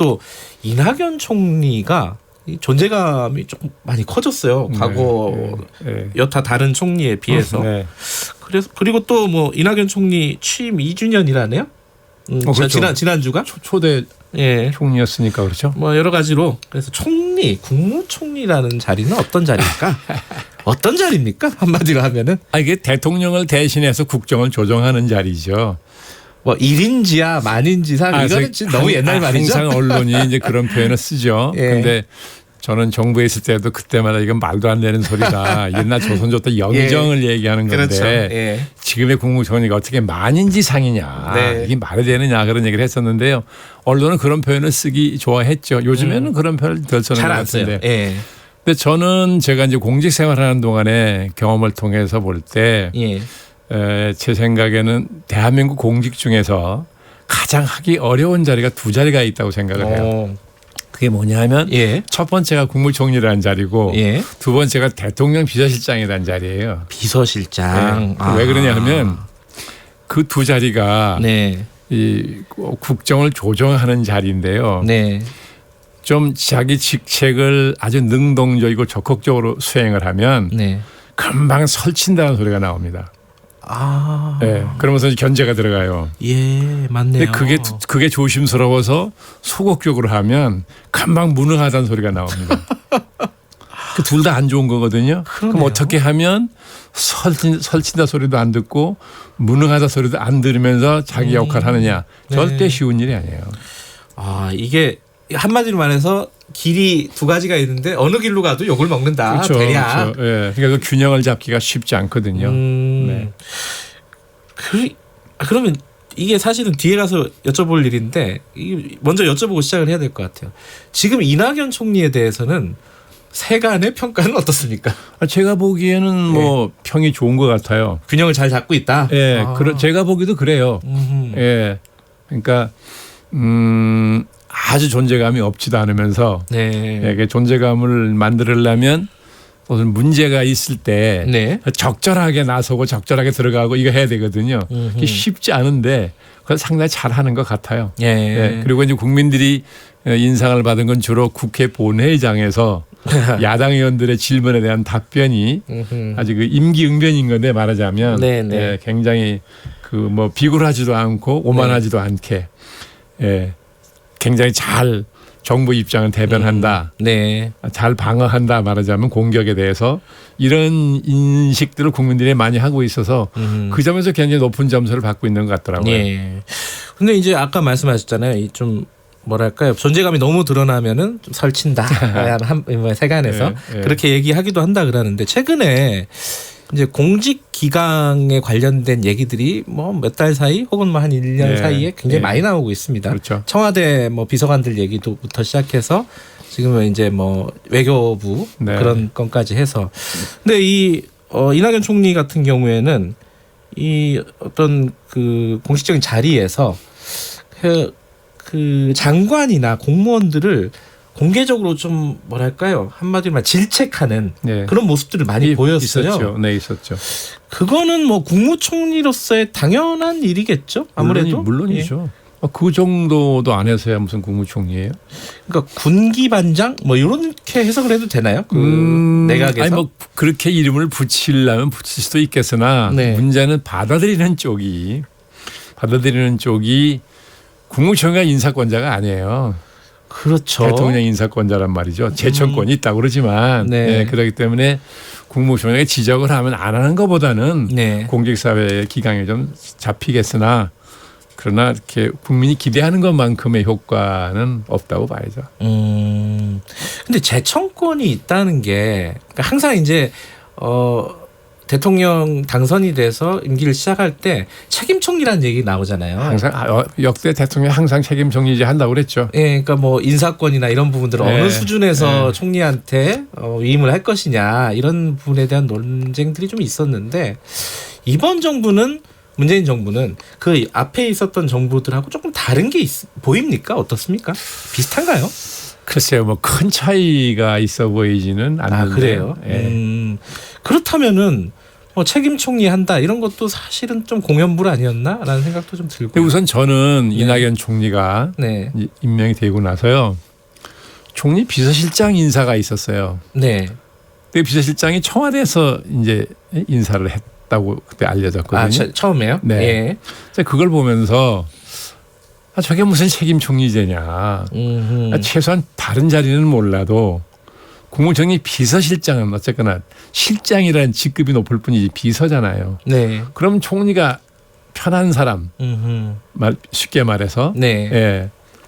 또 이낙연 총리가 이 존재감이 조금 많이 커졌어요. 과거 여타 다른 총리에 비해서. 네. 그래서 그리고 또 뭐 이낙연 총리 취임 2주년이라네요. 그렇죠. 지난주가 초대 예. 총리였으니까 그렇죠. 뭐 여러 가지로 그래서 총리, 국무총리라는 자리는 어떤 자리일까? 어떤 자리입니까? 한마디로 하면은 이게 대통령을 대신해서 국정을 조정하는 자리죠. 뭐 1인지야 만인지상 이거는 진짜 너무 옛날 말이죠. 항상 언론이 이제 그런 표현을 쓰죠. 그런데 예. 저는 정부에 있을 때도 그때마다 이건 말도 안 되는 소리다. 옛날 조선조 때 영정을 얘기하는 건데 그렇죠. 예. 지금의 국무총리가 어떻게 만인지상이냐. 네. 이게 말이 되느냐 그런 얘기를 했었는데요. 언론은 그런 표현을 쓰기 좋아했죠. 요즘에는 그런 표현을 덜 쓰는 것 잘 안 써요. 같은데. 예. 근데 저는 제가 이제 공직 생활하는 동안에 경험을 통해서 볼 때 제 생각에는 대한민국 공직 중에서 가장 하기 어려운 자리가 두 자리가 있다고 생각을 해요. 그게 뭐냐면 첫 번째가 국무총리라는 자리고 두 번째가 대통령 비서실장이라는 자리예요. 비서실장. 왜 그러냐 하면 그 두 자리가 이 국정을 조정하는 자리인데요. 좀 자기 직책을 아주 능동적이고 적극적으로 수행을 하면 금방 설친다는 소리가 나옵니다. 그러면서 견제가 들어가요. 예, 맞네요. 근데 그게 조심스러워서 소극적으로 하면 금방 무능하다는 소리가 나옵니다. 그 둘 다 안 좋은 거거든요. 그러네요. 그럼 어떻게 하면 설친다 소리도 안 듣고 무능하다 소리도 안 들으면서 자기 역할을 하느냐. 절대 쉬운 일이 아니에요. 이게 한마디로 말해서 길이 두 가지가 있는데 어느 길로 가도 욕을 먹는다. 그렇죠. 대략. 그렇죠. 그러니까 그 균형을 잡기가 쉽지 않거든요. 그러면 이게 사실은 뒤에 가서 여쭤볼 일인데 먼저 여쭤보고 시작을 해야 될 것 같아요. 지금 이낙연 총리에 대해서는 세간의 평가는 어떻습니까? 제가 보기에는 뭐 평이 좋은 것 같아요. 균형을 잘 잡고 있다. 제가 보기도 그래요. 그러니까 아주 존재감이 없지도 않으면서 존재감을 만들려면 무슨 문제가 있을 때 적절하게 나서고 적절하게 들어가고 이거 해야 되거든요. 이게 쉽지 않은데 그걸 상당히 잘하는 것 같아요. 그리고 이제 국민들이 인상을 받은 건 주로 국회 본회의장에서 야당 의원들의 질문에 대한 답변이 아주 그 임기응변인 건데 말하자면 굉장히 그 뭐 비굴하지도 않고 오만하지도 않게 굉장히 잘 정부 입장을 대변한다. 잘 방어한다 말하자면 공격에 대해서 이런 인식들을 국민들이 많이 하고 있어서 그 점에서 굉장히 높은 점수를 받고 있는 것 같더라고요. 근데 이제 아까 말씀하셨잖아요. 이 좀 뭐랄까요. 존재감이 너무 드러나면은 좀 설친다. 세간에서 그렇게 얘기하기도 한다 그러는데 최근에 이제 공직 기강에 관련된 얘기들이 뭐 몇 달 사이 혹은 뭐 한 1년 사이에 굉장히 많이 나오고 있습니다. 그렇죠. 청와대 뭐 비서관들 얘기도부터 시작해서 지금은 이제 뭐 외교부 그런 건까지 해서 근데 이 이낙연 총리 같은 경우에는 이 어떤 그 공식적인 자리에서 그 장관이나 공무원들을 공개적으로 좀 뭐랄까요 한마디로 말 질책하는 그런 모습들을 많이 보였어요. 있었죠. 그거는 뭐 국무총리로서의 당연한 일이겠죠. 아무래도 물론이죠. 그 정도도 안 해서야 무슨 국무총리예요? 그러니까 군기반장 뭐 이렇게 해석을 해도 되나요? 그 내각에서 아니 뭐 그렇게 이름을 붙이려면 붙일 수도 있겠으나 문제는 받아들이는 쪽이 국무총리가 인사권자가 아니에요. 그렇죠. 대통령 인사권자란 말이죠. 제청권이 있다고 그러지만 그렇기 때문에 국무총리가 지적을 하면 안 하는 것보다는 공직사회 기강에 좀 잡히겠으나 그러나 이렇게 국민이 기대하는 것만큼의 효과는 없다고 봐야죠. 근데 제청권이 있다는 게 그러니까 항상 이제 대통령 당선이 돼서 임기를 시작할 때 책임총리라는 얘기 나오잖아요. 항상 역대 대통령 항상 책임총리 한다고 그랬죠. 그러니까 뭐 인사권이나 이런 부분들을 어느 수준에서 총리한테 위임을 할 것이냐 이런 부분에 대한 논쟁들이 좀 있었는데 이번 정부는 문재인 정부는 그 앞에 있었던 정부들하고 조금 다른 게 보입니까? 어떻습니까? 비슷한가요? 글쎄요, 뭐 큰 차이가 있어 보이지는 않는데. 그래요? 그렇다면은 책임 총리 한다 이런 것도 사실은 좀 공연불 아니었나라는 생각도 좀 들고. 우선 저는 이낙연 총리가 임명이 되고 나서요. 총리 비서실장 인사가 있었어요. 네. 그 비서실장이 청와대에서 이제 인사를 했다고 그때 알려졌거든요. 처음에요? 네. 그걸 보면서 저게 무슨 책임 총리제냐. 최소한 다른 자리는 몰라도 국무총리 비서실장은 어쨌거나 실장이라는 직급이 높을 뿐이지 비서잖아요. 네. 그럼 총리가 편한 사람, 쉽게 말해서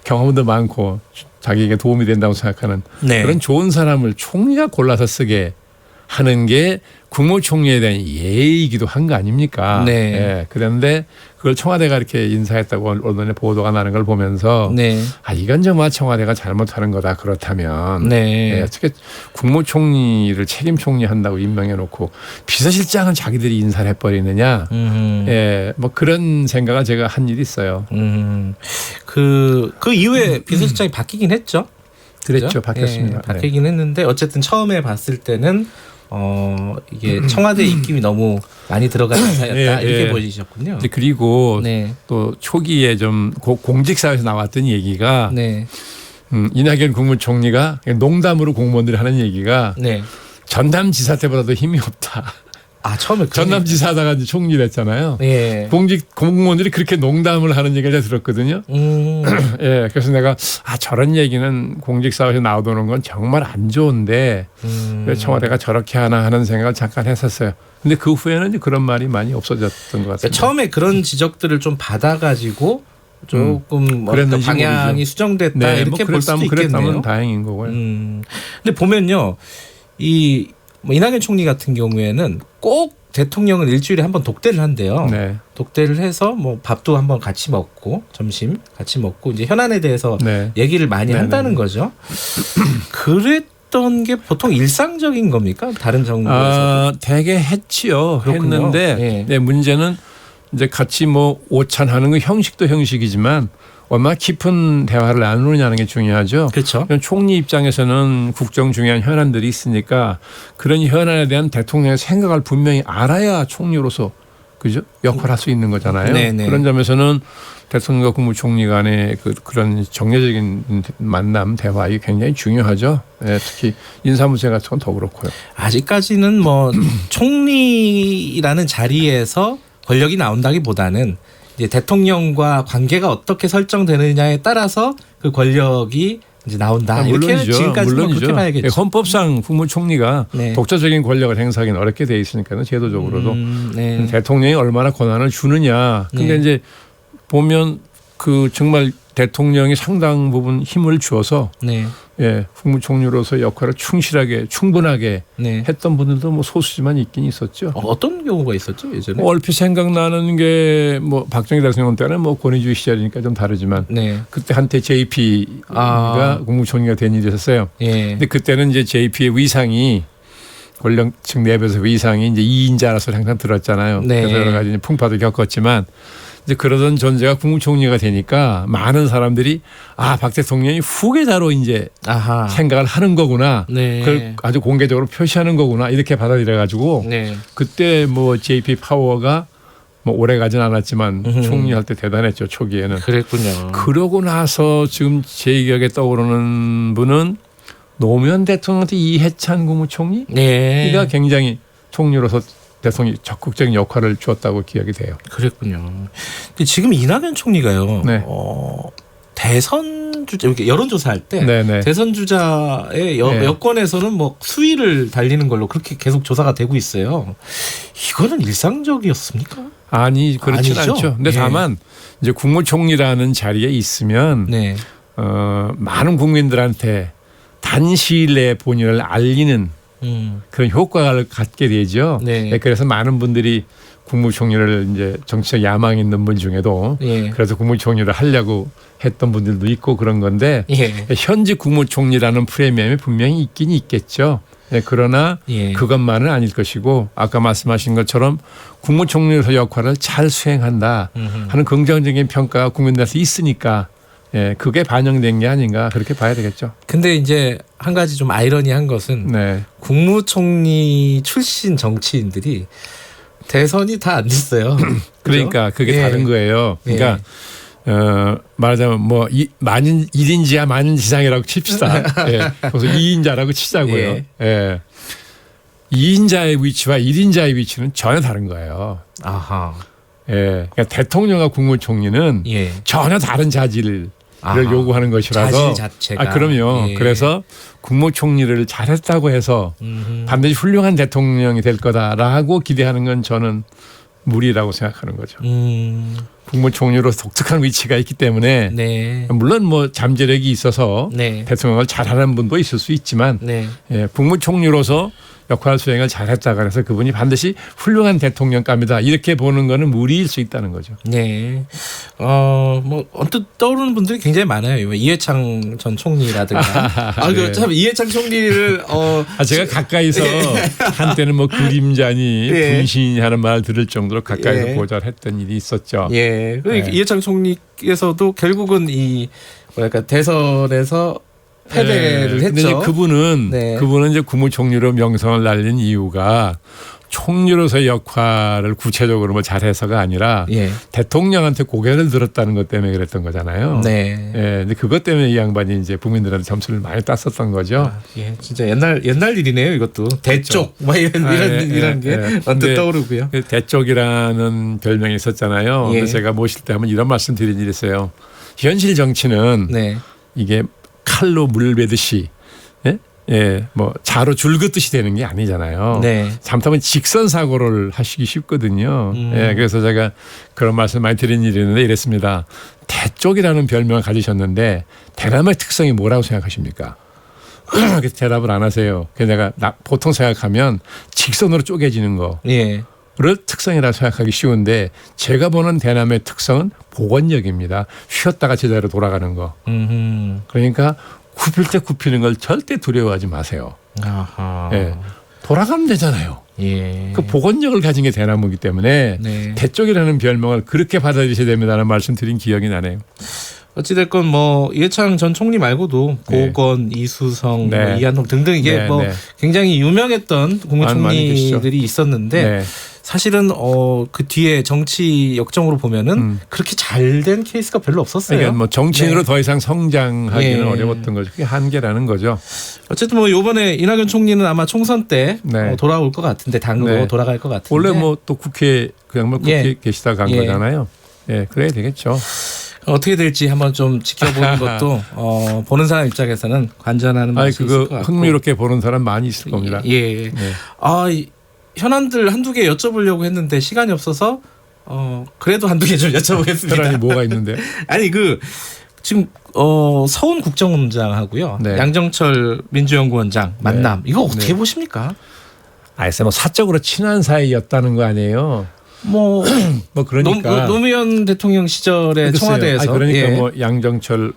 경험도 많고 자기에게 도움이 된다고 생각하는 그런 좋은 사람을 총리가 골라서 쓰게 하는 게 국무총리에 대한 예의이기도 한 거 아닙니까? 그런데 그걸 청와대가 이렇게 인사했다고 언론에 보도가 나는 걸 보면서 이건 정말 청와대가 잘못하는 거다. 그렇다면 어떻게 국무총리를 책임 총리 한다고 임명해 놓고 비서실장은 자기들이 인사를 해버리느냐. 뭐 그런 생각을 제가 한 일이 있어요. 그 이후에 비서실장이 바뀌긴 했죠. 그랬죠. 바뀌었습니다. 바뀌긴 했는데 어쨌든 처음에 봤을 때는 이게 청와대 입김이 너무 많이 들어간 인사였다 이렇게 보시셨군요. 그리고 또 초기에 좀 공직사회에서 나왔던 얘기가 이낙연 국무총리가 농담으로 공무원들이 하는 얘기가 전남지사 때보다도 힘이 없다. 처음에 전남지사 하다가 이제 총리 됐잖아요. 공무원들이 그렇게 농담을 하는 얘기를 제가 들었거든요. 그래서 내가 저런 얘기는 공직사회에서 나오는 건 정말 안 좋은데 왜 청와대가 저렇게 하나 하는 생각을 잠깐 했었어요. 근데 그 후에는 이제 그런 말이 많이 없어졌던 것 같습니다. 처음에 그런 지적들을 좀 받아가지고 조금 방향이 모르죠. 수정됐다 이렇게 볼 수도 있겠네요. 그랬다면 다행인 거고요. 근데 보면요, 이낙연 총리 같은 경우에는 꼭 대통령은 일주일에 한 번 독대를 한대요. 독대를 해서 뭐 밥도 한번 같이 먹고 점심 같이 먹고 이제 현안에 대해서 얘기를 많이 한다는 거죠. 그랬던 게 보통 일상적인 겁니까? 다른 정부에서? 되게 했지요. 그렇군요. 했는데 문제는 이제 같이 뭐 오찬하는 거 형식도 형식이지만 얼마나 깊은 대화를 나누느냐는 게 중요하죠. 그렇죠. 총리 입장에서는 국정 중요한 현안들이 있으니까 그런 현안에 대한 대통령의 생각을 분명히 알아야 총리로서 그죠? 역할할 수 있는 거잖아요. 그런 점에서는 대통령과 국무총리 간의 그런 정례적인 만남, 대화 이게 굉장히 중요하죠. 특히 인사문제 같은 건 더 그렇고요. 아직까지는 뭐 총리라는 자리에서 권력이 나온다기보다는 이제 대통령과 관계가 어떻게 설정되느냐에 따라서 그 권력이 이제 나온다. 이렇게 지금까지는 그렇게 봐야겠죠. 헌법상 국무총리가 독자적인 권력을 행사하기는 어렵게 돼 있으니까요. 제도적으로도 대통령이 얼마나 권한을 주느냐. 그러니까 이제 보면 정말 대통령이 상당 부분 힘을 주어서 국무총리로서 역할을 충분하게 했던 분들도 뭐 소수지만 있긴 있었죠. 어떤 경우가 있었죠 예전에? 얼핏 생각나는 게 뭐 박정희 대통령 때는 뭐 권위주의 시절이니까 좀 다르지만 그때 한때 JP가 국무총리가 된 일이 있었어요. 근데 그때는 이제 JP의 위상이 권력층 내부에서 위상이 이제 2인자라서 항상 들었잖아요. 그래서 여러 가지 풍파도 겪었지만. 이제 그러던 존재가 국무총리가 되니까 많은 사람들이 박 대통령이 후계자로 이제 생각을 하는 거구나. 그걸 아주 공개적으로 표시하는 거구나. 이렇게 받아들여 가지고 그때 뭐 JP 파워가 뭐 오래 가진 않았지만 총리할 때 대단했죠. 초기에는. 그랬군요. 그러고 나서 지금 제 기억에 떠오르는 분은 노무현 대통령한테 이해찬 국무총리? 이가 굉장히 총리로서 대통령이 적극적인 역할을 주었다고 기억이 돼요. 그랬군요. 근데 지금 이낙연 총리가요. 대선 주자 이렇게 여론조사할 때 대선 주자의 여권에서는 뭐 수위를 달리는 걸로 그렇게 계속 조사가 되고 있어요. 이거는 일상적이었습니까? 아니 그렇진 않죠. 근데 다만 이제 국무총리라는 자리에 있으면 많은 국민들한테 단시일 내에 본인을 알리는 그런 효과를 갖게 되죠. 그래서 많은 분들이 국무총리를 이제 정치적 야망 있는 분 중에도 그래서 국무총리를 하려고 했던 분들도 있고 그런 건데 현직 국무총리라는 프리미엄이 분명히 있긴 있겠죠. 그러나 그것만은 아닐 것이고 아까 말씀하신 것처럼 국무총리로서 역할을 잘 수행한다 하는 긍정적인 평가가 국민들한테 있으니까 그게 반영된 게 아닌가 그렇게 봐야 되겠죠. 근데 이제 한 가지 좀 아이러니한 것은 국무총리 출신 정치인들이 대선이 다 안 됐어요. 그러니까 그게 예. 다른 거예요. 그러니까 예. 말하자면 뭐 만인 1인지야 만인지상이라고 칩시다. 예. 그래서 2인자라고 치자고요. 예. 예. 2인자의 위치와 1인자의 위치는 전혀 다른 거예요. 아하. 예. 그러니까 대통령과 국무총리는 예. 전혀 다른 자질을 아하. 요구하는 것이라서. 자질 자체가. 그럼요. 예. 그래서 국무총리를 잘했다고 해서 반드시 훌륭한 대통령이 될 거다라고 기대하는 건 저는 무리라고 생각하는 거죠. 국무총리로 독특한 위치가 있기 때문에 네. 물론 뭐 잠재력이 있어서 네. 대통령을 잘하는 분도 있을 수 있지만 네. 예, 국무총리로서 역할 수행을 잘했다 그래서 그분이 반드시 훌륭한 대통령감이다 이렇게 보는 거는 무리일 수 있다는 거죠. 네. 뭐 언뜻 떠오르는 분들이 굉장히 많아요. 이해창 전 총리라든가. 네. 참 이해창 총리를 제가 가까이서 한때는 뭐 그림자니 예. 분신이 하는 말 들을 정도로 가까이서 예. 고절했던 일이 있었죠. 예. 네. 이해창 총리께서도 결국은 이 뭐랄까 대선에서 패배를 네. 했죠. 근데 그분은 네. 이제 국무총리로 명성을 날린 이유가 총리로서의 역할을 구체적으로 뭐 잘해서가 아니라 예. 대통령한테 고개를 들었다는 것 때문에 그랬던 거잖아요. 네. 예. 근데 그것 때문에 이 양반이 이제 국민들한테 점수를 많이 땄었던 거죠. 예, 진짜 옛날 일이네요. 이것도 대쪽 막 이런 게 언뜻 떠오르고요. 대쪽이라는 별명이 있었잖아요. 예. 근데 제가 모실 때 한번 이런 말씀 드린 일이 있어요. 현실 정치는 네. 이게 칼로 물 베듯이 뭐 자로 줄 긋듯이 되는 게 아니잖아요. 네. 잘못하면 직선 사고를 하시기 쉽거든요. 예, 그래서 제가 그런 말씀 많이 드린 일이 있는데 이랬습니다. 대쪽이라는 별명을 가지셨는데 대남의 특성이 뭐라고 생각하십니까? 그래서 대답을 안 하세요. 그래서 내가 보통 생각하면 직선으로 쪼개지는 거. 예. 를 특성이라 생각하기 쉬운데 제가 보는 대남의 특성은 복원력입니다. 쉬었다가 제자리로 돌아가는 거. 그러니까 굽힐 때 굽히는 걸 절대 두려워하지 마세요. 아하. 예. 돌아가면 되잖아요. 예. 그 복원력을 가진 게 대나무이기 때문에 네. 대쪽이라는 별명을 그렇게 받아들이셔야 됩니다라는 말씀 드린 기억이 나네요. 어찌됐건 뭐 이해창 전 총리 말고도 고건, 이수성, 네. 뭐 이한통 등등 이게 네, 뭐 네. 굉장히 유명했던 많이 계시죠. 국무총리들이 있었는데 네. 사실은 그 뒤에 정치 역정으로 보면은 그렇게 잘된 케이스가 별로 없었어요. 그러니까 뭐 정치인으로 네. 더 이상 성장하기는 예. 어려웠던 거죠. 그게 한계라는 거죠. 어쨌든 뭐 이번에 이낙연 총리는 아마 총선 때 네. 돌아올 것 같은데 당으로 네. 돌아갈 것 같은데 원래 뭐 또 국회 그 양반 국회에 예. 계시다 간 예. 거잖아요. 예, 그래야 되겠죠. 어떻게 될지 한번 좀 지켜보는 것도 보는 사람 입장에서는 관전하는 맛이 있을 것 그거 같고. 흥미롭게 보는 사람 많이 있을 겁니다. 예. 네. 이 현안들 한두 개 여쭤보려고 했는데 시간이 없어서 그래도 한두 개 좀 여쭤보겠습니다. 현안이 뭐가 있는데? 아니 지금 서훈 국정원장하고요. 네. 양정철 민주연구원장 만남 이거 어떻게 네. 보십니까? 뭐 사적으로 친한 사이였다는 거 아니에요? 뭐 그러니까 노무현 대통령 시절에 글쎄요. 청와대에서 그러니까 예. 뭐 양정철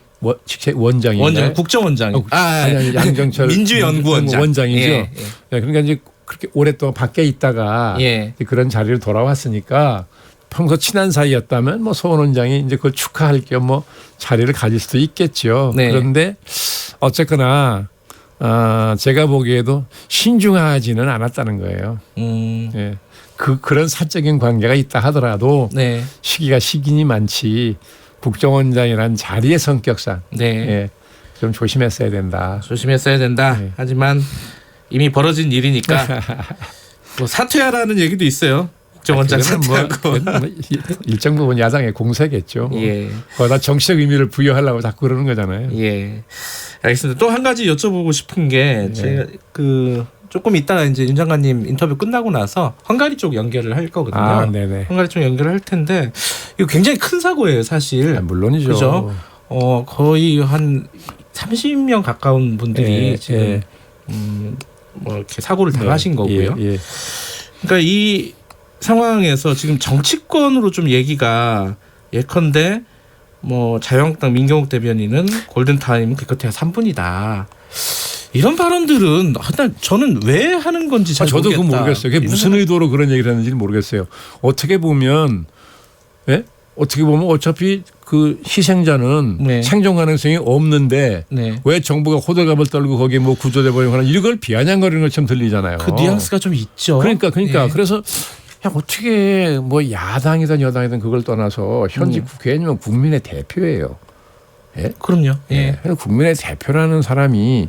원장인가요? 국정원장 아니, 양정철 민주연구원장 원장이죠. 예. 그러니까 이제 그렇게 오랫동안 밖에 있다가 예. 그런 자리로 돌아왔으니까 평소 친한 사이였다면 뭐 서원 원장이 이제 그걸 축하할 겸 뭐 자리를 가질 수도 있겠죠. 네. 그런데 어쨌거나 제가 보기에도 신중하지는 않았다는 거예요. 예. 그런 사적인 관계가 있다 하더라도 네. 시기가 시기니 많지 국정원장이란 자리의 성격상 네. 예, 좀 조심했어야 된다. 조심했어야 된다. 네. 하지만 이미 벌어진 일이니까 뭐 사퇴하라는 얘기도 있어요. 국정원장 사퇴하고. 일정 부분 야당의 공세겠죠. 예. 거기다 정치적 의미를 부여하려고 자꾸 그러는 거잖아요. 예. 알겠습니다. 또 한 가지 여쭤보고 싶은 게 제가 조금 이따가 이제 윤 장관님 인터뷰 끝나고 나서 헝가리 쪽 연결을 할 거거든요. 네네. 헝가리 쪽 연결을 할 텐데 이거 굉장히 큰 사고예요, 사실. 물론이죠. 그죠? 거의 한 30명 가까운 분들이 지금 뭐 이렇게 사고를 당하신 거고요. 예. 그러니까 이 상황에서 지금 정치권으로 좀 얘기가 예컨대 뭐 자유한국당 민경욱 대변인은 골든타임 기껏해야 3분이다. 이런 발언들은 저는 왜 하는 건지 잘 저도 모르겠다. 그건 모르겠어요. 그게 무슨 의도로 그런 얘기를 하는지는 모르겠어요. 어떻게 보면 어차피 그 희생자는 네. 생존 가능성이 없는데 네. 왜 정부가 호들갑을 떨고 거기에 뭐 구조돼 버리거나 이걸 비아냥거리는 것처럼 들리잖아요. 그 뉘앙스가 좀 있죠. 그러니까 예. 그래서 야, 어떻게 뭐 야당이든 여당이든 그걸 떠나서 현직 국회의원이면 국민의 대표예요. 예? 그럼요. 예. 예. 국민의 대표라는 사람이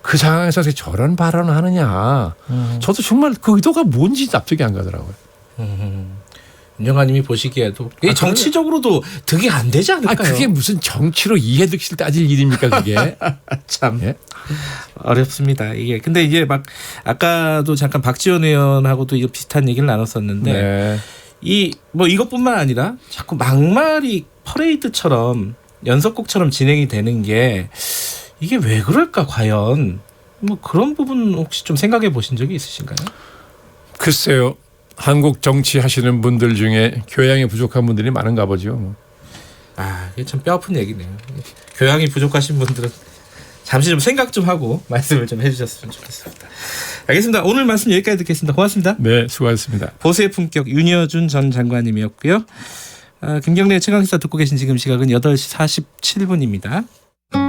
그 상황에서 저런 발언을 하느냐. 저도 정말 그 의도가 뭔지 납득이 안 가더라고요. 윤영아님이 보시기에도 이게 정치적으로도 득이 안 되지 않을까요? 그게 무슨 정치로 이해득실 따질 일입니까 그게? 참 예? 어렵습니다. 이게 근데 이제 막 아까도 잠깐 박지원 의원하고도 이거 비슷한 얘기를 나눴었는데 네. 이 뭐 이것뿐만 아니라 자꾸 막말이 퍼레이드처럼 연속곡처럼 진행이 되는 게 이게 왜 그럴까 과연 뭐 그런 부분 혹시 좀 생각해 보신 적이 있으신가요? 글쎄요. 한국 정치 하시는 분들 중에 교양이 부족한 분들이 많은가 보죠. 아, 이게 참 뼈아픈 얘기네요. 교양이 부족하신 분들은 잠시 좀 생각 좀 하고 말씀을 좀 해주셨으면 좋겠습니다. 알겠습니다. 오늘 말씀 여기까지 듣겠습니다. 고맙습니다. 네, 수고하셨습니다. 보수의 품격 윤여준 전 장관님이었고요. 김경래의 최강시사 듣고 계신 지금 시각은 8시 47분입니다.